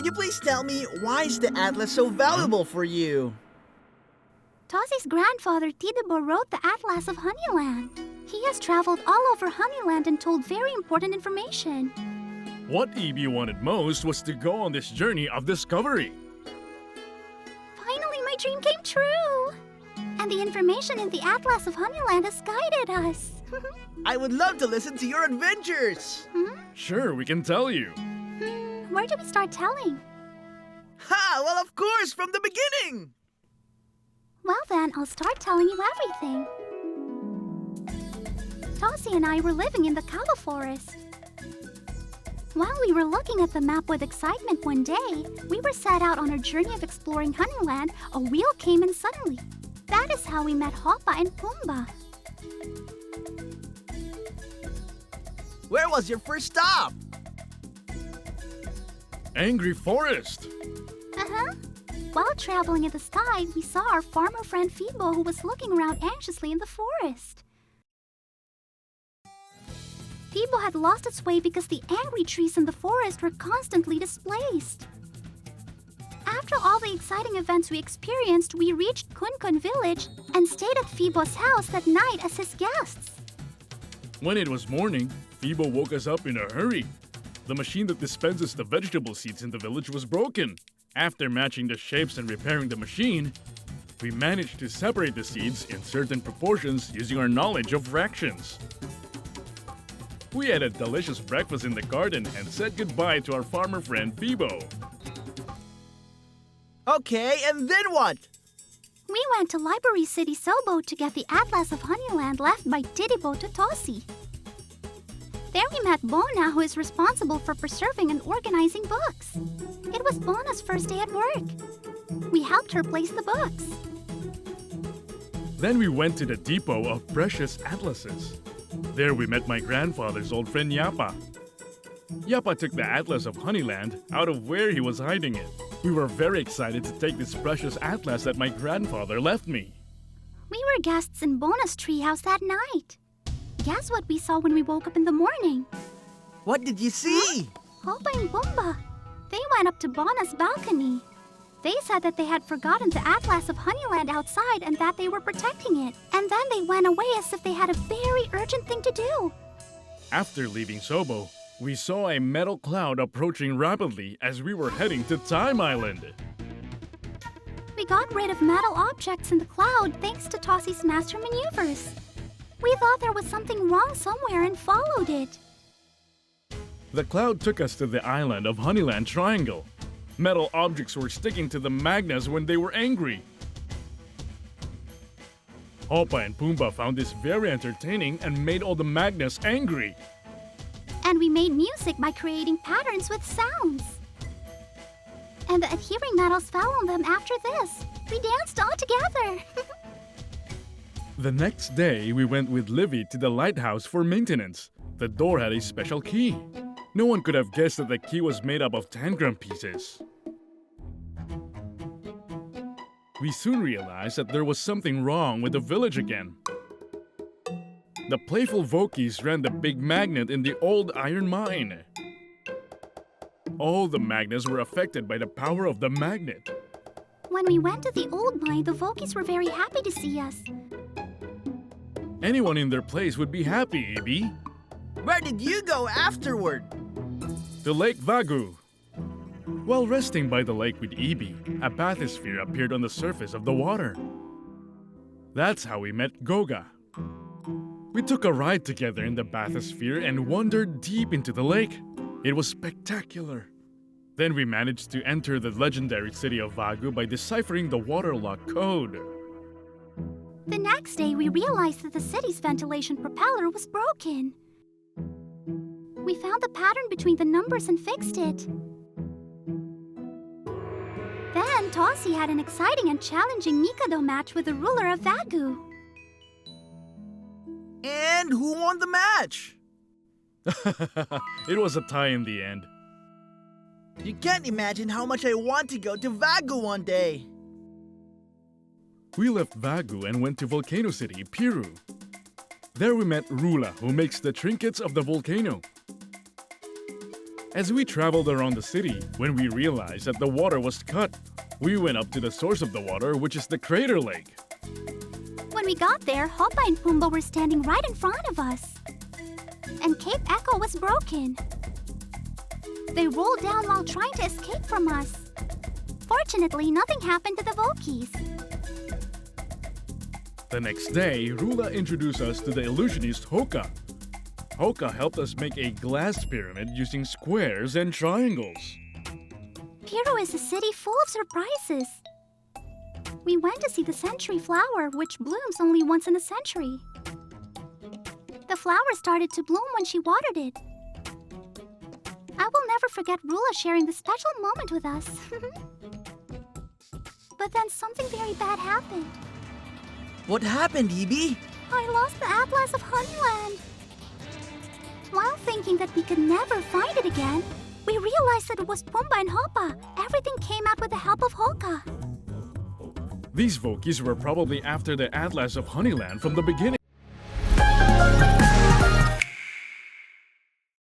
Can you please tell me, why is the atlas so valuable for you? Tosi's grandfather Tidibo wrote the Atlas of Honeyland. He has traveled all over Honeyland and told very important information. What Ibi wanted most was to go on this journey of discovery. Finally, my dream came true! And the information in the Atlas of Honeyland has guided us. I would love to listen to your adventures! Sure, we can tell you. Where do we start telling? Ha! Well, of course, from the beginning! Well then, I'll start telling you everything. Tosi and I were living in the Kava forest. While we were looking at the map with excitement one day, we were set out on our journey of exploring Honeyland, a wheel came in suddenly. That is how we met Hoppa and Tumba. Where was your first stop? Angry Forest. While traveling in the sky, we saw our farmer friend Fibo, who was looking around anxiously in the forest. Fibo had lost its way because the angry trees in the forest were constantly displaced. After all the exciting events we experienced, we reached Kunkun village and stayed at Fibo's house that night as his guests. When it was morning, Fibo woke us up in a hurry. The machine that dispenses the vegetable seeds in the village was broken. After matching the shapes and repairing the machine, we managed to separate the seeds in certain proportions using our knowledge of fractions. We had a delicious breakfast in the garden and said goodbye to our farmer friend Fibo. Okay, and then what? We went to Library City Sobo to get the Atlas of Honeyland left by Tidibo to Tosi. There we met Bona, who is responsible for preserving and organizing books. It was Bona's first day at work. We helped her place the books. Then we went to the depot of precious atlases. There we met my grandfather's old friend Yapa. Yapa took the Atlas of Honeyland out of where he was hiding it. We were very excited to take this precious atlas that my grandfather left me. We were guests in Bona's treehouse that night. Guess what we saw when we woke up in the morning? What did you see? Hoppa and Tumba. They went up to Bona's balcony. They said that they had forgotten the Atlas of Honeyland outside and that they were protecting it. And then they went away as if they had a very urgent thing to do. After leaving Sobo, we saw a metal cloud approaching rapidly as we were heading to Time Island. We got rid of metal objects in the cloud thanks to Tosi's master maneuvers. We thought there was something wrong somewhere and followed it. The cloud took us to the island of Honeyland Triangle. Metal objects were sticking to the magnets when they were angry. Hoppa and Tumba found this very entertaining and made all the magnets angry. And we made music by creating patterns with sounds. And the adhering metals fell on them after this. We danced all together. The next day, we went with Livy to the lighthouse for maintenance. The door had a special key. No one could have guessed that the key was made up of tangram pieces. We soon realized that there was something wrong with the village again. The playful Vokis ran the big magnet in the old iron mine. All the magnets were affected by the power of the magnet. When we went to the old mine, the Vokis were very happy to see us. Anyone in their place would be happy, Ibi. Where did you go afterward? To Lake Vagu. While resting by the lake with Ibi, a bathysphere appeared on the surface of the water. That's how we met Goga. We took a ride together in the bathysphere and wandered deep into the lake. It was spectacular. Then we managed to enter the legendary city of Vagu by deciphering the waterlock code. The next day, we realized that the city's ventilation propeller was broken. We found the pattern between the numbers and fixed it. Then, Tosi had an exciting and challenging Mikado match with the ruler of Vagu. And who won the match? It was a tie in the end. You can't imagine how much I want to go to Vagu one day. We left Vagu and went to Volcano City, Peru. There we met Rula, who makes the trinkets of the volcano. As we traveled around the city, when we realized that the water was cut, we went up to the source of the water, which is the crater lake. When we got there, Hoppa and Tumba were standing right in front of us. And Cape Echo was broken. They rolled down while trying to escape from us. Fortunately, nothing happened to the Vokies. The next day, Rula introduced us to the illusionist Hoka. Hoka helped us make a glass pyramid using squares and triangles. Piru is a city full of surprises. We went to see the century flower, which blooms only once in a century. The flower started to bloom when she watered it. I will never forget Rula sharing this special moment with us. But then something very bad happened. What happened, Ibi? I lost the Atlas of Honeyland. While thinking that we could never find it again, we realized that it was Tumba and Hoppa. Everything came out with the help of Hoka. These Vokies were probably after the Atlas of Honeyland from the beginning.